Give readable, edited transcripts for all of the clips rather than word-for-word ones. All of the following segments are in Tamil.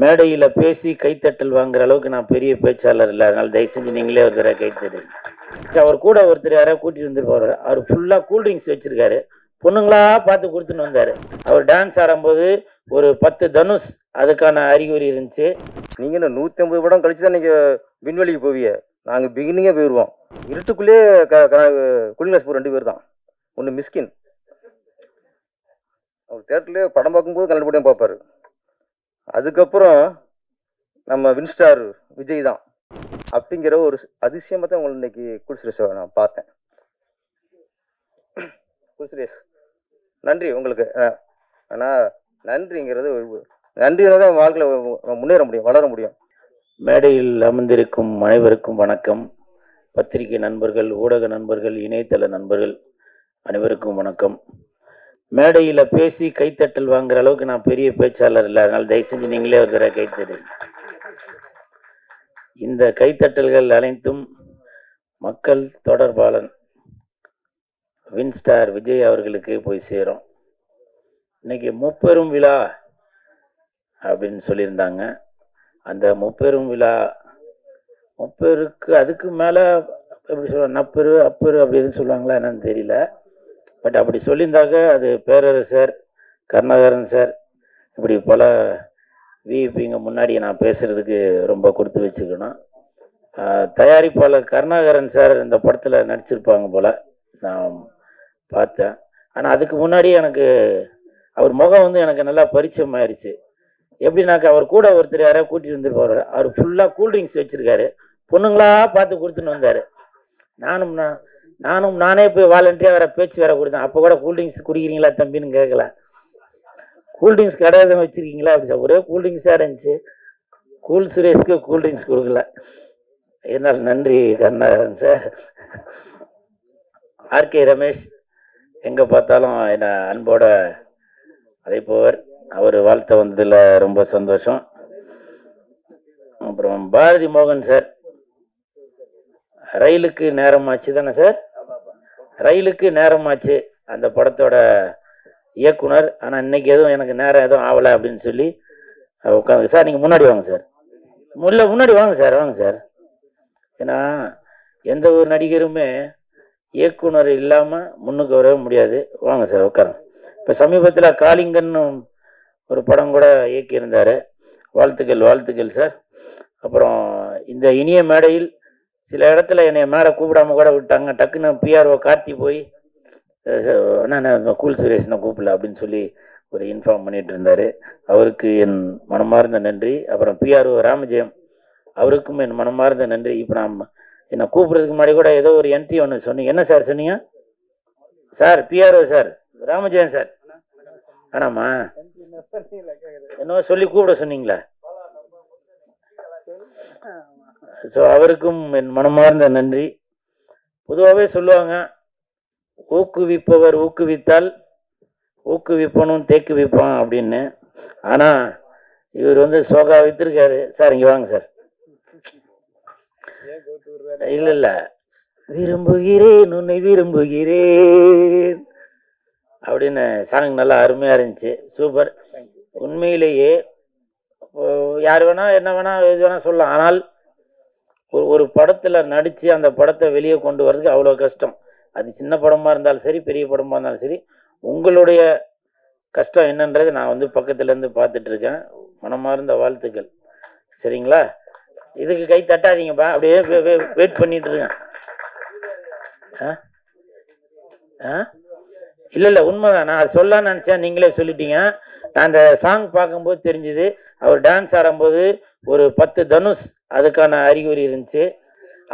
மேடையில் பேசி கைத்தட்டல் வாங்குற அளவுக்கு நான் பெரிய பேச்சாளர் இல்லை. அதனால தயவு செஞ்சு நீங்களே ஒரு தடவை கைத்தட்டு. அவர் கூட ஒருத்தர் யாராவது கூட்டிட்டு வந்துருப்பாரு. அவர் ஃபுல்லா கூல்ட்ரிங்க்ஸ் வச்சிருக்காரு. பொண்ணுங்களா பார்த்து கொடுத்துன்னு வந்தாரு. அவர் டான்ஸ் ஆடும்போது ஒரு 10 தனுஷ் அதுக்கான அறிகுறி இருந்துச்சு. நீங்க என்ன 150 படம் கழிச்சு தான் நீங்க விண்வெளிக்கு போவீங்க. நாங்க பிகினிங்கே போயிடுவோம். இருட்டுக்குள்ளே கூலிங் கிளாஸ் 2 பேர் தான். ஒன்று மிஸ்கின், அவர் தேட்டர்லேயே படம் பார்க்கும்போது கல்லூரியும் பார்ப்பாரு. அதுக்கப்புறம் நம்ம வின்ஸ்டார் விஜய் தான். அப்படிங்கிற ஒரு அதிசயமாக தான் உங்களை இன்னைக்கு கூல் சுரேஷை நான் பார்த்தேன். கூல் சுரேஷ் நன்றி உங்களுக்கு. ஆனால் நன்றிங்கிறது நன்றினால தான் வாழ்க்கையில் முன்னேற முடியும், வளர முடியும். மேடையில் அமர்ந்திருக்கும் அனைவருக்கும் வணக்கம். பத்திரிகை நண்பர்கள், ஊடக நண்பர்கள், இணையதள நண்பர்கள் அனைவருக்கும் வணக்கம். மேடையில் பேசி கைத்தட்டல் வாங்குற அளவுக்கு நான் பெரிய பேச்சாளர் இல்லை. அதனால தயவு செஞ்சு நீங்களே ஒரு தடவை கைத்தட்டு. இந்த கைத்தட்டல்கள் அனைத்தும் மக்கள் தொடர்பாளன் வின்ஸ்டார் விஜய் அவர்களுக்கு போய் சேரும். இன்னைக்கு முப்பெரும் விழா அப்படின்னு சொல்லியிருந்தாங்க. அந்த முப்பெரும் விழா, முப்பெருக்கு அதுக்கு மேலே எப்படி சொல்லுவாங்க, நப்பெரு அப்பெரு அப்படி எதுவும் சொல்லுவாங்களா என்னன்னு தெரியல. பட் அப்படி சொல்லியிருந்தாக்க அது பேரரசர், கருணாகரன் சார், இப்படி பல விஐபிங்க முன்னாடி நான் பேசுகிறதுக்கு ரொம்ப கொடுத்து வச்சுக்கணும். தயாரிப்பாளர் கருணாகரன் சார் இந்த படத்தில் நடிச்சிருப்பாங்க போல் நான் பார்த்தேன். ஆனால் அதுக்கு முன்னாடி எனக்கு அவர் முகம் வந்து எனக்கு நல்லா பரிச்சயம் ஆயிடுச்சு. எப்படின்னாக்கா அவர் கூட ஒருத்தர் யாராவது கூட்டிகிட்டு வந்துருப்பாரு. அவர் ஃபுல்லாக கூல்ட்ரிங்க்ஸ் வச்சுருக்காரு. பொண்ணுங்களா பார்த்து கொடுத்துன்னு வந்தார். நானே போய் வாலண்டியாக வேறு பேச்சு வேறு கொடுத்தேன். அப்போ கூட கூல்ட்ரிங்க்ஸ் குடிக்கிறீங்களா தம்பின்னு கேட்கல. கூல்ட்ரிங்க்ஸ் கிடையாது வச்சுருக்கீங்களா அப்படி ஒரே கூல்ட்ரிங்க்ஸாக இருந்துச்சு. கூல் சுரேஷ்க்கு கூல்ட்ரிங்க்ஸ் கொடுக்கல. என்னால் நன்றி கருணாகரன் சார். ஆர்கே ரமேஷ் எங்கே பார்த்தாலும் என்னை அன்போட அழைப்பவர். அவர் வாழ்த்த வந்ததில் ரொம்ப சந்தோஷம். அப்புறம் பாரதி மோகன் சார், ரயிலுக்கு நேரமாச்சு தானே சார், ரயிலுக்கு நேரமாச்சு அந்த படத்தோட இயக்குனர். ஆனால் இன்னைக்கு எதுவும் எனக்கு நேரம் எதுவும் ஆகலை அப்படின்னு சொல்லி உட்காந்து. சார் நீங்கள் முன்னாடி வாங்க சார், முன்னாடி வாங்க சார், வாங்க சார். ஏன்னா எந்த ஒரு நடிகருமே இயக்குனர் இல்லாமல் முன்னுக்கு வரவே முடியாது. வாங்க சார் உட்காருங்க. இப்போ சமீபத்தில் காளிங்கன்னு ஒரு படம் கூட இயக்கியிருந்தார். வாழ்த்துக்கள் சார். அப்புறம் இந்த இனிய மேடையில் சில இடத்துல என்னை மேடை கூப்பிடாம கூட விட்டாங்க. டக்குன்னு பிஆர்ஓ கார்த்தி போய் நான் கூல் சுரேஷனை கூப்பிடல அப்படின்னு சொல்லி ஒரு இன்ஃபார்ம் பண்ணிட்டு இருந்தார். அவருக்கு என் மனமார்ந்த நன்றி. அப்புறம் பிஆர்ஓ ராமஜெயம், அவருக்கும் என் மனமார்ந்த நன்றி. இப்போ நான் என்னை கூப்பிட்றதுக்கு முன்னாடி கூட ஏதோ ஒரு என்ட்ரி ஒன்று சொன்னீங்க. என்ன சார் சொன்னீங்க sir? PRO sir, Ramajayam sir. ஆனாமா என்னவோ சொல்லி கூப்பிட சொன்னீங்களா? ஸோ அவருக்கும் என் மனமார்ந்த நன்றி. பொதுவாகவே சொல்லுவாங்க, ஊக்குவிப்பவர் ஊக்குவித்தால் ஊக்குவிப்பனும் தேக்கு விற்பான் அப்படின்னு. ஆனால் இவர் வந்து சோகா வித்திருக்காரு சார். இங்கே வாங்க சார். இல்லை விரும்புகிறேன் உன்னை விரும்புகிறேன் அப்படின்னு சாங் நல்லா அருமையாக இருந்துச்சு. சூப்பர். உண்மையிலேயே யார் வேணால் என்ன வேணால் எது வேணால் சொல்லலாம். ஆனால் ஒரு படத்தில் நடித்து அந்த படத்தை வெளியே கொண்டு வர்றதுக்கு அவ்வளோ கஷ்டம். அது சின்ன படமாக இருந்தாலும் சரி, பெரிய படமாக இருந்தாலும் சரி, உங்களுடைய கஷ்டம் என்னன்றது நான் வந்து பக்கத்துலேருந்து பார்த்துட்ருக்கேன். மனமார்ந்த வாழ்த்துக்கள். சரிங்களா? இதுக்கு கை தட்டாதீங்கப்பா, அப்படியே வெயிட் பண்ணிட்டு இருக்கேன். இல்லை உண்மைதான். நான் அது சொல்லலான்னு நினச்சேன், நீங்களே சொல்லிட்டீங்க. நான் அந்த சாங் பார்க்கும்போது தெரிஞ்சுது, அவர் டான்ஸ் ஆடும்போது ஒரு 10 தனுஷ் அதுக்கான அறிகுறி இருந்துச்சு.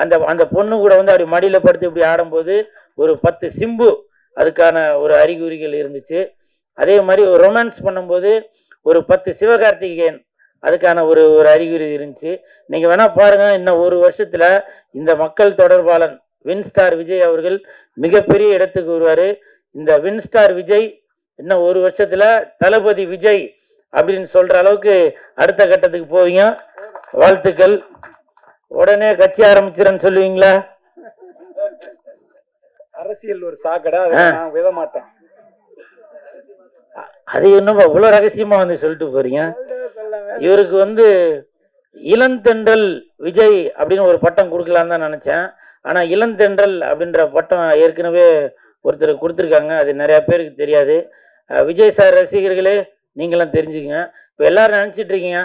அந்த பொண்ணு கூட வந்து அப்படி மடியில் படுத்து இப்படி ஆடும்போது ஒரு 10 சிம்பு அதுக்கான ஒரு அறிகுறிகள் இருந்துச்சு. அதே மாதிரி ஒரு ரொமான்ஸ் பண்ணும்போது ஒரு 10 சிவகார்த்திகேயன் அதுக்கான ஒரு அறிகுறி இருந்துச்சு. நீங்கள் வேணால் பாருங்கள், இன்னும் ஒரு வருஷத்தில் இந்த மக்கள் தொடர்பாளன் வின்ஸ்டார் விஜய் அவர்கள் மிகப்பெரிய இடத்துக்கு வருவார். இந்த வின்ஸ்டார் விஜய் இன்னும் ஒரு வருஷத்தில் தளபதி விஜய் அப்படின்னு சொல்கிற அளவுக்கு அடுத்த கட்டத்துக்கு போவீங்க. வாழ்த்துக்கள். உடனே கட்சி ஆரம்பிச்சிடன்னு சொல்லுவீங்களா? அரசியல் ஒரு சாக்கடை, நான் விட மாட்டேன். அது இன்னும் இவ்வளோ ரகசியமா வந்து சொல்லிட்டு போறீங்க. இவருக்கு வந்து இளந்தென்றல் விஜய் அப்படின்னு ஒரு பட்டம் கொடுக்கலான்னு தான் நினச்சேன். ஆனால் இளந்தென்றல் அப்படின்ற பட்டம் ஏற்கனவே ஒருத்தர் கொடுத்துருக்காங்க, அது நிறையா பேருக்கு தெரியாது. விஜய் சார் ரசிகர்களே நீங்களாம் தெரிஞ்சுக்கங்க. இப்போ எல்லாரும் நினச்சிட்டு இருக்கீங்க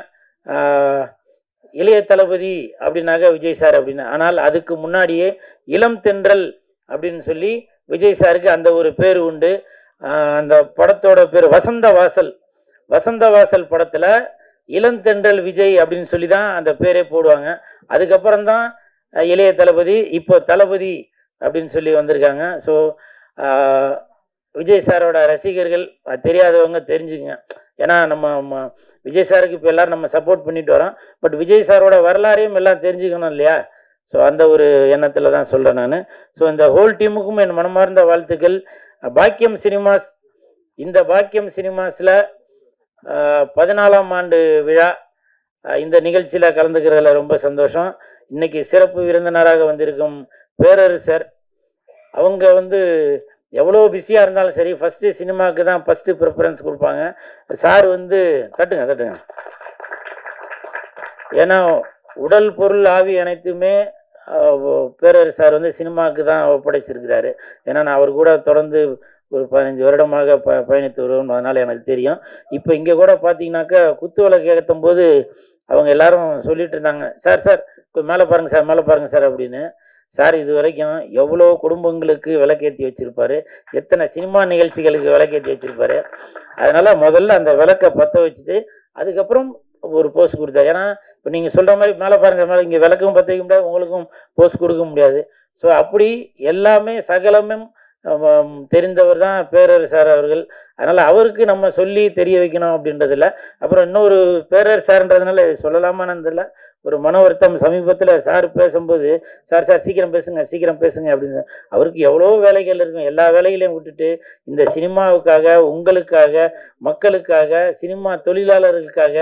இளைய தளபதி அப்படின்னாக்க விஜய் சார் அப்படின்னு. ஆனால் அதுக்கு முன்னாடியே இளம் தென்றல் அப்படின்னு சொல்லி விஜய் சாருக்கு அந்த ஒரு பேர் உண்டு. அந்த படத்தோட பேர் வசந்த வாசல். வசந்த வாசல் படத்தில் இளந்தென்றல் விஜய் அப்படின்னு சொல்லி தான் அந்த பேரே போடுவாங்க. அதுக்கப்புறம் தான் இளைய தளபதி, இப்போ தளபதி அப்படின்னு சொல்லி வந்திருக்காங்க. ஸோ விஜய் சாரோட ரசிகர்கள் தெரியாதவங்க தெரிஞ்சுக்கங்க. ஏன்னா நம்ம விஜய் சாருக்கு இப்போ எல்லோரும் நம்ம சப்போர்ட் பண்ணிட்டு வரோம். பட் விஜய் சாரோட வரலாறையும் எல்லாம் தெரிஞ்சுக்கணும் இல்லையா? ஸோ அந்த ஒரு எண்ணத்தில் தான் சொல்கிறேன் நான். ஸோ இந்த ஹோல் டீமுக்கும் என் மனமார்ந்த வாழ்த்துக்கள். பாக்கியம் சினிமாஸ், இந்த பாக்கியம் சினிமாஸில் 14ஆம் ஆண்டு விழா, இந்த நிகழ்ச்சியில் கலந்துக்கிறதுல ரொம்ப சந்தோஷம். இன்னைக்கு சிறப்பு விருந்தினராக வந்திருக்கும் பேரரசர், அவங்க வந்து எவ்வளோ பிஸியாக இருந்தாலும் சரி ஃபஸ்ட்டு சினிமாவுக்கு தான் ஃபஸ்ட்டு ப்ரிஃபரன்ஸ் கொடுப்பாங்க. சார் வந்து தட்டுங்க. ஏன்னா உடல் பொருள் ஆவி அனைத்துமே பேரரசர் சார் வந்து சினிமாவுக்கு தான் ஒப்படைச்சிருக்கிறாரு. ஏன்னா நான் அவர் கூட தொடர்ந்து ஒரு 15 வருடமாக பயணித்து வருவோம், அதனால் எனக்கு தெரியும். இப்போ இங்கே கூட பார்த்தீங்கன்னாக்கா குத்து விளக்கு ஏற்றும் போது அவங்க எல்லாரும் சொல்லிட்டு இருந்தாங்க, சார் இப்போ மேலே பாருங்கள் சார் அப்படின்னு. சார் இது வரைக்கும் எவ்வளோ குடும்பங்களுக்கு விளக்கேற்றி வச்சுருப்பார், எத்தனை சினிமா நிகழ்ச்சிகளுக்கு விளக்கேற்றி வச்சுருப்பார். அதனால் முதல்ல அந்த விளக்கை பற்ற வச்சுட்டு அதுக்கப்புறம் ஒரு போஸ் கொடுத்தாரு. ஏன்னா இப்போ நீங்கள் சொல்கிற மாதிரி மேலே பாருங்கள், இங்கே விளக்கும் பற்ற வைக்க முடியாது, உங்களுக்கும் போஸ் கொடுக்க முடியாது. ஸோ அப்படி எல்லாமே சகலமும் தெரிந்தவர் தான் பேரரசர் அவர்கள். அதனால் அவருக்கு நம்ம சொல்லி தெரிய வைக்கணும் அப்படின்றதில்ல. அப்புறம் இன்னொரு பேரரசர்ன்றதுனால சொல்லலாமான்னு தெரியல, ஒரு மன வருத்தம். சமீபத்தில் சார் பேசும்போது சார் சீக்கிரம் பேசுங்க அப்படின்னு. அவருக்கு எவ்வளோ வேலைகள் இருக்கும், எல்லா வேலைகளையும் விட்டுட்டு இந்த சினிமாவுக்காக, உங்களுக்காக, மக்களுக்காக, சினிமா தொழிலாளர்களுக்காக,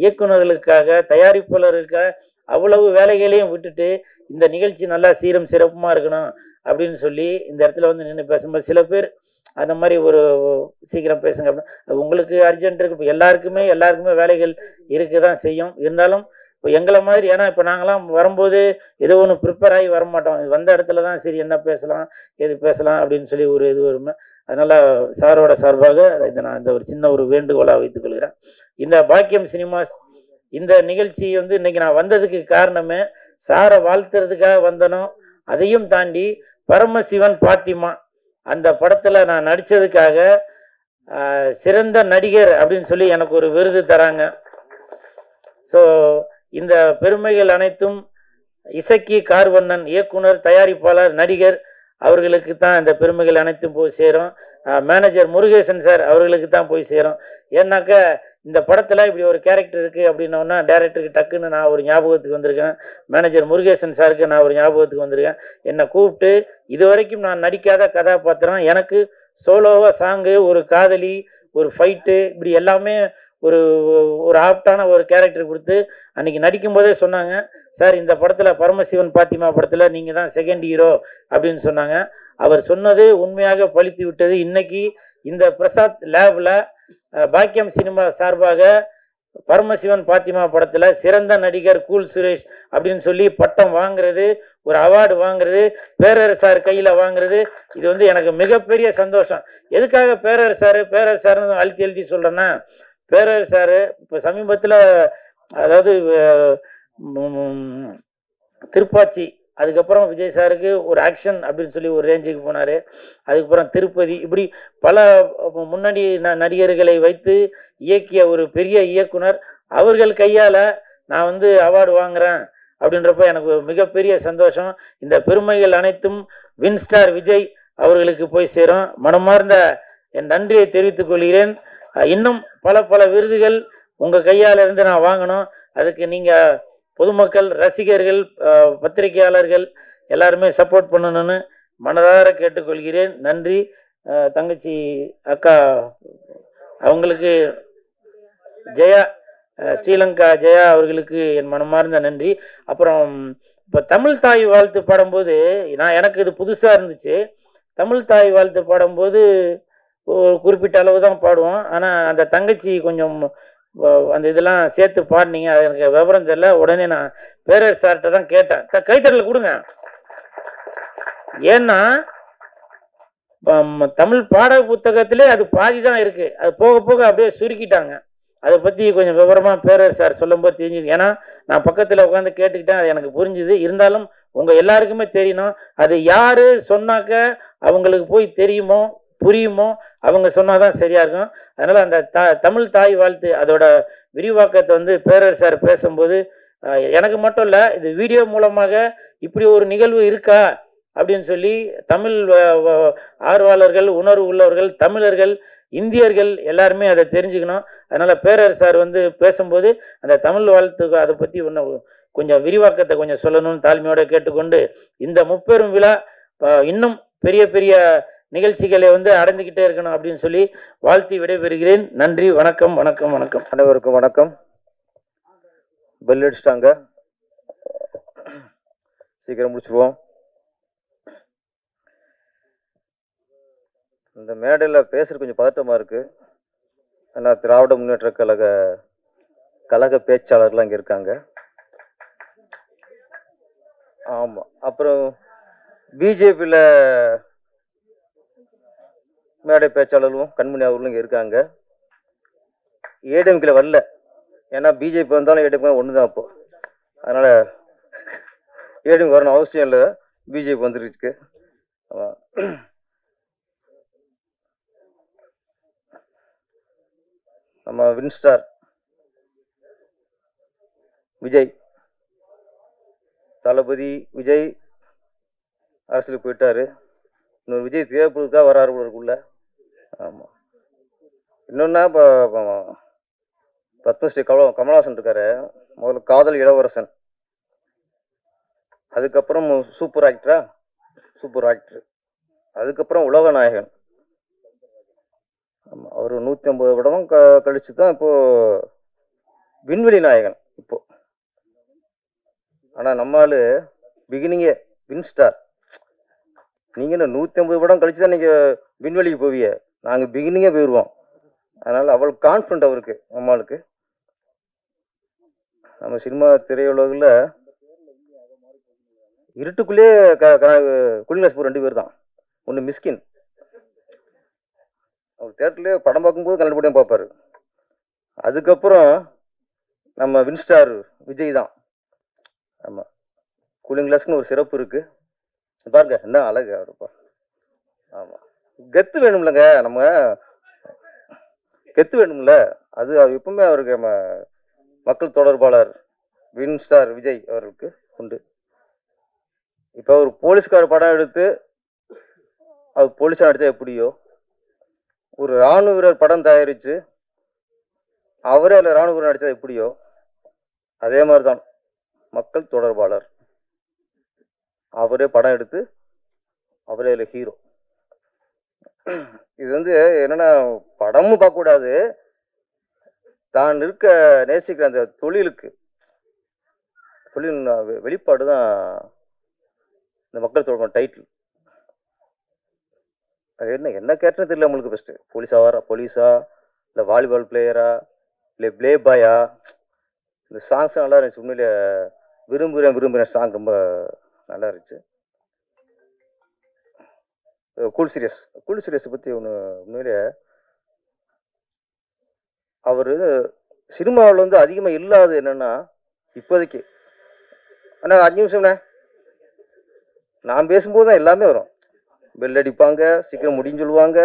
இயக்குநர்களுக்காக, தயாரிப்பாளர்களுக்காக அவ்வளவு வேலைகளையும் விட்டுட்டு இந்த நிகழ்ச்சி நல்லா சீரும் சிறப்புமாக இருக்கணும் அப்படின்னு சொல்லி இந்த இடத்துல வந்து நின்று பேசும்போது சில பேர் அந்த மாதிரி ஒரு சீக்கிரம் பேசுங்க அப்படின்னு. உங்களுக்கு அர்ஜென்ட் இருக்கு, இப்போ எல்லாருக்குமே வேலைகள் இருக்க தான் செய்யும். இருந்தாலும் இப்போ எங்களை மாதிரி, ஏன்னா இப்போ நாங்களாம் வரும்போது ஏதோ ஒன்று ப்ரிப்பேர் ஆகி வரமாட்டோம், வந்த இடத்துல தான் சரி என்ன பேசலாம் எது பேசலாம் அப்படின்னு சொல்லி ஒரு இது வருமே. அதனால் சாரோட சார்பாக நான் இந்த ஒரு சின்ன ஒரு வேண்டுகோளாக வைத்துக் கொள்கிறேன். இந்த பாக்கியம் சினிமாஸ் இந்த நிகழ்ச்சி வந்து இன்னைக்கு நான் வந்ததுக்கு காரணமே சாரை வாழ்த்துறதுக்காக வந்தனும். அதையும் தாண்டி பரமசிவன் பாத்திமா அந்த படத்தில் நான் நடித்ததுக்காக சிறந்த நடிகர் அப்படின்னு சொல்லி எனக்கு ஒரு விருது தராங்க. ஸோ இந்த பெருமைகள் அனைத்தும் இசக்கி கார்வண்ணன், இயக்குனர், தயாரிப்பாளர், நடிகர் அவர்களுக்கு தான் இந்த பெருமைகள் அனைத்தும் போய் சேரும். மேனேஜர் முருகேசன் சார் அவர்களுக்கு தான் போய் சேரும். ஏன்னாக்கா இந்த படத்தில் இப்படி ஒரு கேரக்டர் இருக்குது அப்படின்னோன்னா டைரக்டருக்கு டக்குன்னு நான் ஒரு ஞாபகத்துக்கு வந்திருக்கேன். மேனேஜர் முருகேசன் சாருக்கு நான் ஒரு ஞாபகத்துக்கு வந்திருக்கேன். என்னை கூப்பிட்டு இது வரைக்கும் நான் நடிக்காத கதாபாத்திரம், எனக்கு சோலோவாக சாங்கு, ஒரு காதலி, ஒரு ஃபைட்டு, இப்படி எல்லாமே ஒரு ஆப்டான ஒரு கேரக்டர் கொடுத்து அன்றைக்கி நடிக்கும்போதே சொன்னாங்க, சார் இந்த படத்தில் பரமசிவன் பாத்திமா படத்தில் நீங்கள் தான் செகண்ட் ஹீரோ அப்படின்னு சொன்னாங்க. அவர் சொன்னது உண்மையாக பழித்து விட்டது. இன்னைக்கு இந்த பிரசாத் லேபில் பாக்கியம் சினிமா சார்பாக பரமசிவன் பாத்திமா படத்தில் சிறந்த நடிகர் கூல் சுரேஷ் அப்படின்னு சொல்லி பட்டம் வாங்குறது, ஒரு அவார்டு வாங்குறது, பேரரசார் கையில் வாங்குறது, இது வந்து எனக்கு மிகப்பெரிய சந்தோஷம். எதுக்காக பேரரசார்னு எழுதி சொல்கிறேன்னா, பேரரசார் இப்போ சமீபத்தில் அதாவது திருப்பாச்சி, அதுக்கப்புறம் விஜய் சாருக்கு ஒரு ஆக்ஷன் அப்படின்னு சொல்லி ஒரு ரேஞ்சுக்கு போனார். அதுக்கப்புறம் திருப்பதி, இப்படி பல முன்னணி நடிகர்களை வைத்து இயக்கிய ஒரு பெரிய இயக்குனர். அவர்கள் கையால் நான் வந்து அவார்டு வாங்குகிறேன் அப்படின்றப்ப எனக்கு மிகப்பெரிய சந்தோஷம். இந்த பெருமைகள் அனைத்தும் வின்ஸ்டார் விஜய் அவர்களுக்கு போய் சேரும். மனமார்ந்த என் நன்றியை தெரிவித்துக் கொள்கிறேன். இன்னும் பல விருதுகள் உங்கள் கையால் இருந்து நான் வாங்கணும். அதுக்கு நீங்கள் பொதுமக்கள், ரசிகர்கள், பத்திரிகையாளர்கள் எல்லாருமே சப்போர்ட் பண்ணணும்னு மனதார கேட்டுக்கொள்கிறேன். நன்றி. தங்கச்சி அக்கா அவங்களுக்கு, ஜெயா, ஸ்ரீலங்கா ஜெயா அவர்களுக்கு என் மனமார்ந்த நன்றி. அப்புறம் இப்போ தமிழ் தாய் வாழ்த்து பாடும்போது எனக்கு இது புதுசாக இருந்துச்சு. தமிழ் தாய் வாழ்த்து பாடும்போது ஒரு குறிப்பிட்ட அளவு தான் பாடுவோம். ஆனால் அந்த தங்கச்சி கொஞ்சம் அந்த இதெல்லாம் சேர்த்து பாடினீங்க. அது எனக்கு விவரம் தெரியல. உடனே நான் பேரரசு சார்கிட்ட தான் கேட்டேன். கைத்தறல் கொடுங்க. ஏன்னா தமிழ் பாட புத்தகத்திலே அது பாதி தான் இருக்கு. அது போக போக அப்படியே சுருக்கிட்டாங்க. அதை பற்றி கொஞ்சம் விவரமாக பேரரசு சார் சொல்லும்போது தெரிஞ்சுது. ஏன்னா நான் பக்கத்தில் உட்காந்து கேட்டுக்கிட்டேன். அது எனக்கு புரிஞ்சுது. இருந்தாலும் உங்கள் எல்லாருக்குமே தெரியணும். அது யார் சொன்னாக்க அவங்களுக்கு போய் தெரியுமோ புரியுமோ அவங்க சொன்னாதான் சரியா இருக்கும். அதனால அந்த தமிழ் தாய் வாழ்த்து அதோட விரிவாக்கத்தை வந்து பேரரசு சார் பேசும்போது எனக்கு மட்டும் இல்லை, இது வீடியோ மூலமாக இப்படி ஒரு நிகழ்வு இருக்கா அப்படின்னு சொல்லி தமிழ் ஆர்வலர்கள், உணர்வு உள்ளவர்கள், தமிழர்கள், இந்தியர்கள் எல்லாருமே அதை தெரிஞ்சுக்கணும். அதனால பேரரசு சார் வந்து பேசும்போது அந்த தமிழ் வாழ்த்துக்கு அதை பற்றி கொஞ்சம் விரிவாக்கத்தை கொஞ்சம் சொல்லணும்னு தாழ்மையோட கேட்டுக்கொண்டு, இந்த முப்பெரும் விழா இன்னும் பெரிய பெரிய நிகழ்ச்சிகளை வந்து அடைந்துகிட்டே இருக்கணும் அப்படின்னு சொல்லி வாழ்த்தி விடைபெறுகிறேன். நன்றி, வணக்கம், வணக்கம், வணக்கம். அனைவருக்கும் வணக்கம். பெல் அடிச்சிட்டாங்க, சீக்கிரம் முடிச்சிருவோம். இந்த மேடையில் பேசுறது கொஞ்சம் பதட்டமாக இருக்கு. ஏன்னா திராவிட முன்னேற்ற கழக பேச்சாளர்லாம் இங்கே இருக்காங்க. ஆமாம், அப்புறம் பிஜேபியில் மேடை பேச்சாளர்களும் கண்மணி அவர்களும் இங்கே இருக்காங்க. ஏடிஎம்கில் வரல, ஏன்னா பிஜேபி வந்தாலும் ஏடிஎம் ஒன்று தான். அப்போ அதனால் ஏடிஎம் வரணும் அவசியம் இல்லை, பிஜேபி வந்துருக்கு. நம்ம வின்ஸ்டார் விஜய், தளபதி விஜய் அரசியலுக்கு போயிட்டாரு. இன்னொரு விஜய் தேவைப்படுறதுக்காக வராரு உள்ள. ஆமாம், இன்னொன்னா இப்போ பத்மஸ்ரீ கமலஹாசன் இருக்காரு. முதல்ல காதல் இளவரசன், அதுக்கப்புறம் சூப்பர் ஆக்டர், அதுக்கப்புறம் உலக நாயகன். ஆமாம், அவர் 150 படமும் கழிச்சு தான் இப்போ விண்வெளி நாயகன் இப்போ. ஆனால் நம்மளால பிகினிங்கே வின்ஸ்டார். நீங்கள் இன்னும் 150 படம் கழிச்சு தான் நீங்கள் விண்வெளிக்கு போவிய, நாங்கள் பிகினிங்கே போயிடுவோம். அதனால் அவ்வளோ கான்ஃபிடண்ட் அவருக்கு. நம்மளுக்கு நம்ம சினிமா திரையுலகில் இருட்டுக்குள்ளே கூலிங் கிளாஸ் 2 பேர் தான். ஒன்று மிஸ்கின், அவர் தேட்டர்லேயே படம் பார்க்கும்போது கண்டுபிடியும் பார்ப்பார். அதுக்கப்புறம் நம்ம வின்ஸ்டார் விஜய் தான். ஆமாம், கூலிங் கிளாஸ்க்குன்னு ஒரு சிறப்பு இருக்குது. பாருங்க என்ன அழகு அவருப்பா. ஆமாம், கெத்து வேணும்லங்க, நம்ம கெத்து வேணும்ல. அது எப்பவுமே அவருக்கு மக்கள் தொடர்பாளர் வின்ஸ்டார் விஜய் அவருக்கு உண்டு. இப்போ ஒரு போலீஸ்கார படம் எடுத்து அவர் போலீஸாக நடித்தா எப்படியோ, ஒரு இராணுவ வீரர் படம் தயாரித்து அவரே அதில் இராணுவ வீரர் நடித்தா எப்படியோ, அதே மாதிரி தான் மக்கள் தொடர்பாளர். அவரே படம் எடுத்து அவரே அதில் ஹீரோ. இது வந்து என்னன்னா, படமும் பார்க்கக்கூடாது, தான் நேசிக்கிற அந்த தொழில் வெளிப்பாடு தான் இந்த மக்கள் தொடர்பான டைட்டில். அது என்ன கேரக்டர்னு தெரியல நம்மளுக்கு. ஃபஸ்ட்டு போலீஸா இல்லை வாலிபால் பிளேயரா இல்லை பிளே பாயா. இந்த சாங்ஸ் நல்லா இருந்துச்சு. உண்மையிலே விரும்புகிறேன் சாங் ரொம்ப நல்லா இருந்துச்சு. கூல் சீரியஸை பற்றி ஒன்று உண்மையிலே அவர் சினிமாவில் வந்து அதிகமாக இல்லாது என்னென்னா இப்போதைக்கு. ஆனால் 5 நிமிஷம்ண்ணே, நான் பேசும்போது தான் எல்லாமே வரும். பெல் அடிப்பாங்க, சீக்கிரம் முடிஞ்சு சொல்லுவாங்க.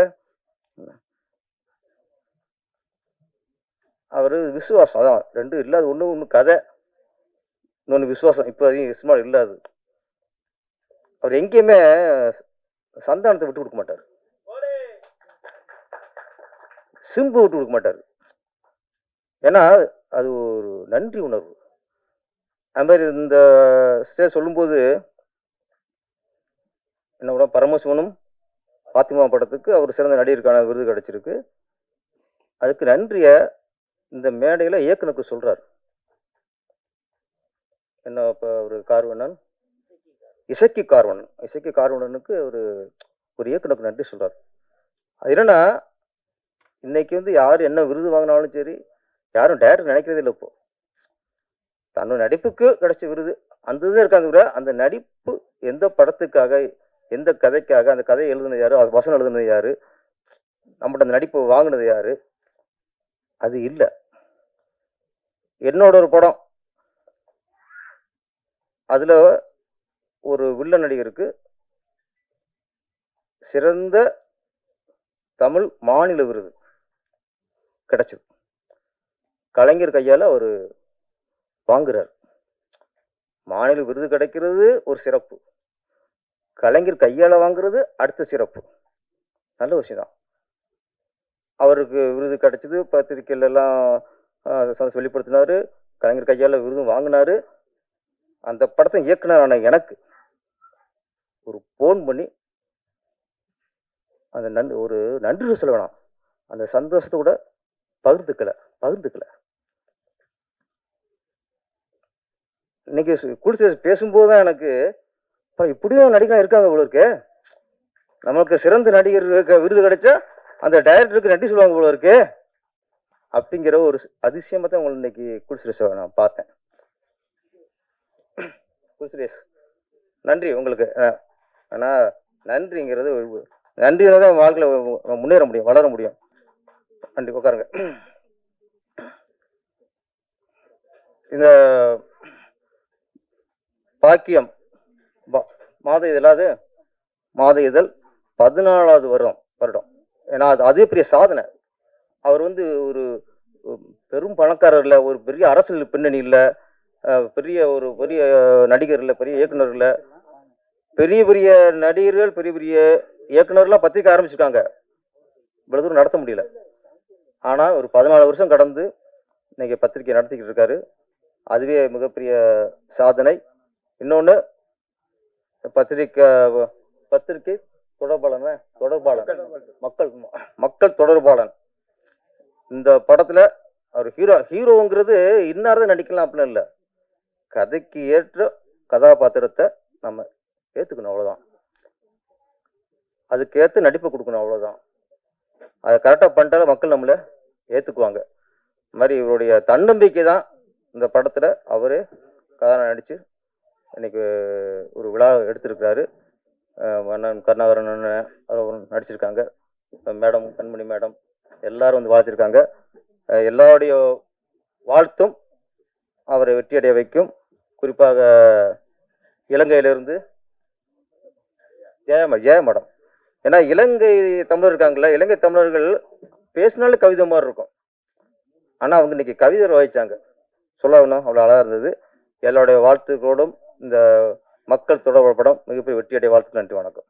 அவர் விசுவாசம், அதான் 2 இல்லாது. ஒன்று கதை, இன்னொன்று விசுவாசம். இப்போ அதிகம் சினிமா இல்லாது. அவர் எங்கேயுமே சந்தானத்தை விட்டு கொடுக்க மாட்டார், சிம்பு விட்டு கொடுக்க மாட்டார். ஏன்னா அது ஒரு நன்றி உணர்வு. அது மாதிரி இந்த ஸ்டேஜ் சொல்லும்போது என்ன, பரமசிவனும் பாத்திமா படத்துக்கு அவர் சிறந்த நடிகருக்கான விருது கிடைச்சிருக்கு. அதுக்கு நன்றியை இந்த மேடையில் இயக்குனருக்கு சொல்றார். என்ன இப்போ ஒரு கார்வண்ணன், இசக்கி கார்வண்ணனுக்கு ஒரு இயக்குனருக்கு நன்றி சொல்றார். அது என்னன்னா, இன்னைக்கு வந்து யார் என்ன விருது வாங்கினாலும் சரி, யாரும் டைரக்டர் நினைக்கிறதே இல்லை. இப்போ தன்னோட நடிப்புக்கு கிடைச்ச விருது அந்த இது இருக்காது விட, அந்த நடிப்பு எந்த படத்துக்காக, எந்த கதைக்காக, அந்த கதையை எழுதுனது யாரு, அது வசனம் எழுதுனது யாரு, நம்மகிட்ட அந்த நடிப்பு வாங்கினது யாரு, அது இல்லை. என்னோட ஒரு படம், அதுல ஒரு வில்லன் நடிகருக்கு சிறந்த தமிழ் மாநில விருது கிடைச்சது. கலைஞர் கையால அவரு வாங்குறார். மாநில விருது கிடைக்கிறது ஒரு சிறப்பு, கலைஞர் கையால வாங்குறது அடுத்த சிறப்பு. நல்ல விஷயம் தான். அவருக்கு விருது கிடைச்சது, பத்திரிகையில எல்லாம் வெளிப்படுத்தினாரு, கலைஞர் கையால விருதும் வாங்கினாரு. அந்த படத்தை இயக்குனரான எனக்கு ஒரு போன் பண்ணி அந்த ஒரு நன்றி சொல்ல வேணாம், அந்த சந்தோஷத்தை கூட பகிர்ந்துக்கல. இன்னைக்கு குடிசை பேசும்போதுதான் எனக்கு இப்படியும் நடிகா இருக்காங்க போல இருக்கு. நமக்கு சிறந்த நடிகர் விருது கிடைச்சா அந்த டைரக்டருக்கு நன்றி சொல்லுவாங்க போல இருக்கு அப்படிங்கிற ஒரு அதிசயமா தான் உங்களை இன்னைக்கு குடிசுரேஷ நான் பார்த்தேன். குடிசுரேஷ் நன்றி உங்களுக்கு. ஆனா நன்றிங்கிறது நன்றிதான் வாழ்க்கையில முன்னேற முடியும், வளர முடியும். நன்றி. உட்காருங்க. இந்த பாக்கியம் மாத இதழாது மாத இதழ் 14வது வருடம். ஏன்னா அதே பெரிய சாதனை. அவர் ஒரு பெரும் பணக்காரர் இல்லை, ஒரு பெரிய அரசியல் பின்னணி இல்லை, பெரிய நடிகர் இல்லை, பெரிய இயக்குனர் இல்லை. பெரிய பெரிய நடிகர்கள், பெரிய பெரிய இயக்குனர்லாம் பத்திரிக்கை ஆரம்பிச்சிருக்காங்க, இவ்வளவு தூரம் நடத்த முடியல. ஆனா ஒரு 14 வருஷம் கடந்து இன்னைக்கு பத்திரிக்கை நடத்திக்கிட்டு இருக்காரு. அதுவே மிகப்பெரிய சாதனை. இன்னொன்னு பத்திரிக்கை தொடர்பாளன், மக்கள் தொடர்பாளன். இந்த படத்துல அவர் ஹீரோங்கிறது இன்னார்தான் நடிக்கலாம் அப்படின்னு இல்லை, கதைக்கு ஏற்ற கதாபாத்திரத்தை நம்ம ஏத்துக்கணும், அவ்வளவுதான். அதுக்கேற்ற நடிப்பை கொடுக்கணும், அவ்வளவுதான். அதை கரெக்டா பண்ணிட்டாலும் மக்கள் நம்மள ஏத்துக்குவாங்க. இந்த மாதிரி இவருடைய தன்னம்பிக்கை தான் இந்த படத்துல அவரே கதாநாயகன் நடிச்சு இன்னைக்கு ஒரு விழா எடுத்திருக்கிறாரு. அண்ணன் கருணாகரன் அண்ணன் நடிச்சிருக்காங்க, மேடம் கண்மணி மேடம் எல்லாரும் வாழ்த்திருக்காங்க. எல்லாருடைய வாழ்த்தும் அவரை வெற்றியடைய வைக்கும். குறிப்பாக இலங்கையிலிருந்து ஜெய மேடம். ஏன்னா இலங்கை தமிழர் இருக்காங்கல்ல, இலங்கை தமிழர்கள் பேசினாலும் கவிதை மாதிரி இருக்கும். ஆனா அவங்க இன்னைக்கு கவிதை வாய்ச்சாங்க, சொல்ல வேணும், அவ்வளவு அழகா இருந்தது. எல்லாருடைய வாழ்த்துக்களோடும் இந்த மக்கள் தொடர்பு படம் மிகப்பெரிய வெற்றியடைய வாழ்த்துக்கள். நன்றி, வணக்கம்.